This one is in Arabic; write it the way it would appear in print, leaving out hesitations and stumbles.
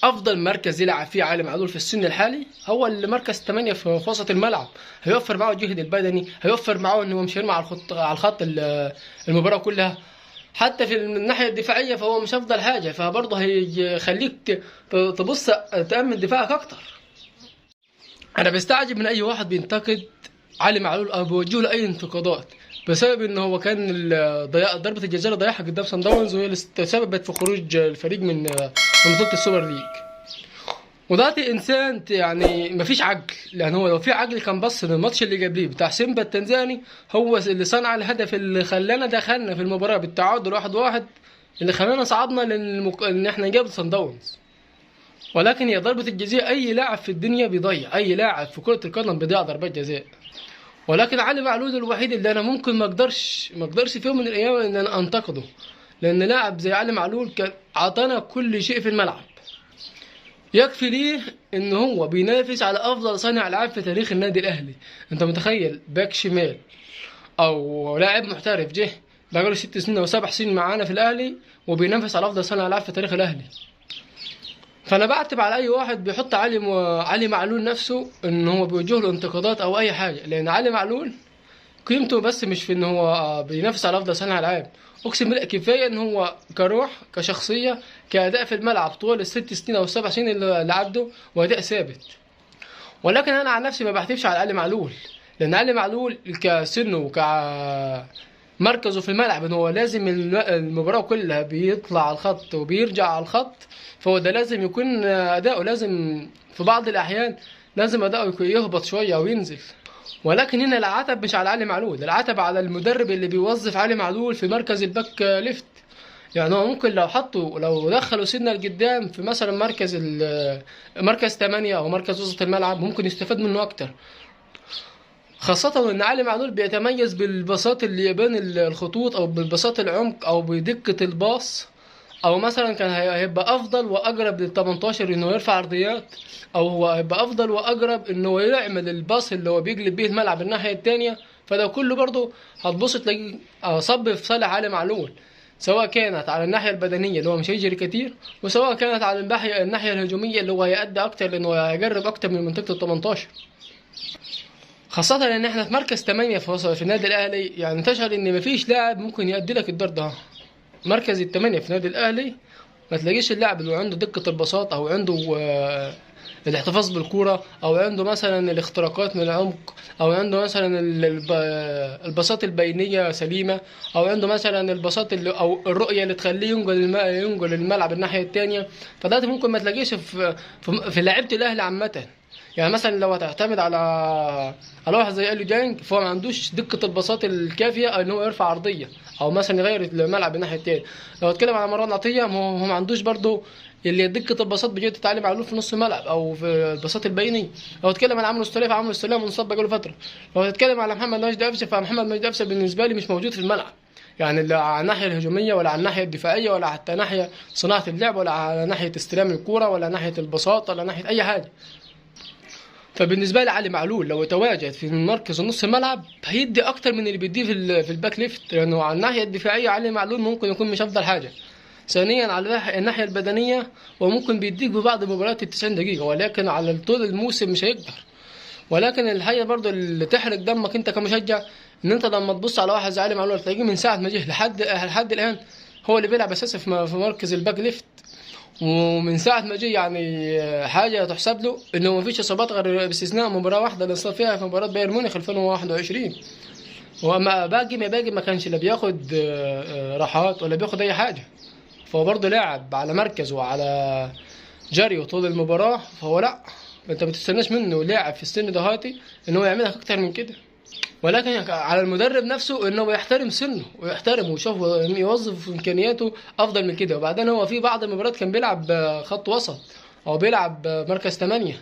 افضل مركز يلعب فيه علي معلول في السن الحالي هو المركز 8 في وسط الملعب. هيوفر معاه الجهد البدني، هيوفر معاه ان هو مش هيرمي على الخط المباراه كلها. حتى في الناحيه الدفاعيه فهو مش افضل حاجه، فبرضه هيخليك تبص تامن دفاعك اكتر. انا بستعجب من اي واحد بينتقد علي معلول او بيوجه له اي انتقادات بسبب ان هو كان ضربه الجزاء اللي ضيعها قدام صن داونز وهي اللي تسببت في خروج الفريق من بطوله السوبر ليج. وده انسان يعني مفيش عقل، لان هو لو في عقل كان بص للماتش اللي قبليه بتاع سيمبا التنزاني، هو اللي صنع الهدف اللي خلانا دخلنا في المباراه بالتعادل 1-1 اللي خلانا صعدنا ان احنا نجاب صن داونز. ولكن هي ضربه الجزاء اي لاعب في الدنيا بيضيع، اي لاعب في كره القدم بيضيع ضربات جزاء. ولكن علي معلول الوحيد اللي انا ممكن ما اقدرش في يوم من الايام ان انا انتقده، لان لاعب زي علي معلول كان عطانا كل شيء في الملعب. يكفي ليه ان هو بينافس على افضل صانع العاب في تاريخ النادي الاهلي. انت متخيل باك شمال او لاعب محترف جه بقاله 6 سنين او 7 سنين معانا في الاهلي وبينافس على افضل صانع العاب في تاريخ الاهلي؟ فانا بعتب على اي واحد بيحط علي معلول نفسه ان هو بيوجه له انتقادات او اي حاجه، لان علي معلول قيمته بس مش في ان هو بينافس على افضل صانع العاب. اقسم بالله كفايه ان هو كروح كشخصيه كاداء في الملعب طول ال6 سنين او ال7 سنين اللي عدوا واداء ثابت. ولكن انا عن نفسي ما بعتبش على علي معلول، لان علي معلول كسنه وكمركزه في الملعب ان هو لازم المباراه كلها بيطلع على الخط وبيرجع على الخط، فهو ده لازم يكون اداؤه لازم في بعض الاحيان لازم اداؤه يهبط شويه او ينزل. ولكن هنا العتب مش على علي معلول، العتب على المدرب اللي بيوظف علي معلول في مركز الباك ليفت. يعني هو ممكن لو دخلوا سنة لقدام في مثلا مركز 8 او مركز وسط الملعب ممكن يستفاد منه اكتر، خاصة ان علي معلول بيتميز بالبساط اللي يبان الخطوط او بالبساط العمق او بدقة الباص، او مثلا كان هيبقى افضل واقرب لل 18 انه يرفع عرضيات، او هو هيبقى افضل واقرب انه يعمل الباص اللي هو بيقلب بيه الملعب الناحيه الثانيه. فده كله برضه هتبص تلاقيه صب في صالح علي معلول، سواء كانت على الناحيه البدنيه اللي هو مش هيجري كتير، وسواء كانت على الناحيه الهجوميه اللي هو هيأدي اكتر لانه هيجرب اكتر من منطقه ال 18. خاصة ان احنا في مركز 8 في النادي الاهلي، يعني تشعر ان مفيش لاعب ممكن يأدي لك الدور ده. مركز ال8 في النادي الاهلي ما تلاقيش اللاعب اللي عنده دقة البساط او عنده الاحتفاظ بالكرة، او عنده مثلا الاختراقات من العمق، او عنده مثلا البساط البينية سليمة، او عنده مثلا البساط او الرؤية اللي تخليه ينقل الملعب الناحية التانية. فده ممكن ما تلاقيش في لعيبة الاهلي عامة. يعني مثلا لو هتعتمد على واحد زي اليو ديانج فهو ما عندوش دقة البساط الكافية ان هو يرفع عرضية او مثلا يغير الملعب الناحية التانية. لو اتكلم على مروان عطية هو ما عندوش برضو اللي دقة البساط بجد تعلم معلول في نص الملعب او في البساط البيني. لو اتكلم على عمرو السولية منصاب بقاله فترة. لو هتتكلم على محمد مجدي قفشه فمحمد مجدي قفشه بالنسبة لي مش موجود في الملعب، يعني لا على الناحية الهجومية ولا على الناحية الدفاعية ولا حتى ناحية صناعة اللعب ولا على ناحية استلام الكورة ولا ناحية البساط ولا ناحية اي حاجة. فبالنسبه لي علي معلول لو تواجد في مركز نص الملعب هيدي اكتر من اللي بيديه في الباك ليفت، لانه على الناحيه الدفاعيه علي معلول ممكن يكون مش افضل حاجه. ثانيا على الناحيه البدنيه وممكن بيديك ببعض مباريات ال 90 دقيقه، ولكن على طول الموسم مش هيقدر. ولكن الحاجه برضو اللي تحرق دمك انت كمشجع ان انت لما تبص على واحد زي علي معلول تلاقيه من ساعه ما جه لحد الان هو اللي بيلعب اساسي في مركز الباك ليفت. ومن ساعة ما جه يعني حاجة تحسب له انه ما فيش اصابات غير باستثناء مباراة واحدة اللي اتصاب فيها في مباراة بايرن ميونخ 2021. وما باقي ما كانش لا بياخد راحات ولا بياخد اي حاجة. فهو برضه لاعب على مركزه وعلى جريه طول المباراة، فهو لا انت ما تستناش منه لاعب في السن دهاتي ان هو يعملها اكتر من كده. ولكن على المدرب نفسه انه يحترم سنه ويحترم ويشوف يوظف امكانياته افضل من كده. وبعدين هو في بعض المباريات كان بيلعب خط وسط او بيلعب مركز 8.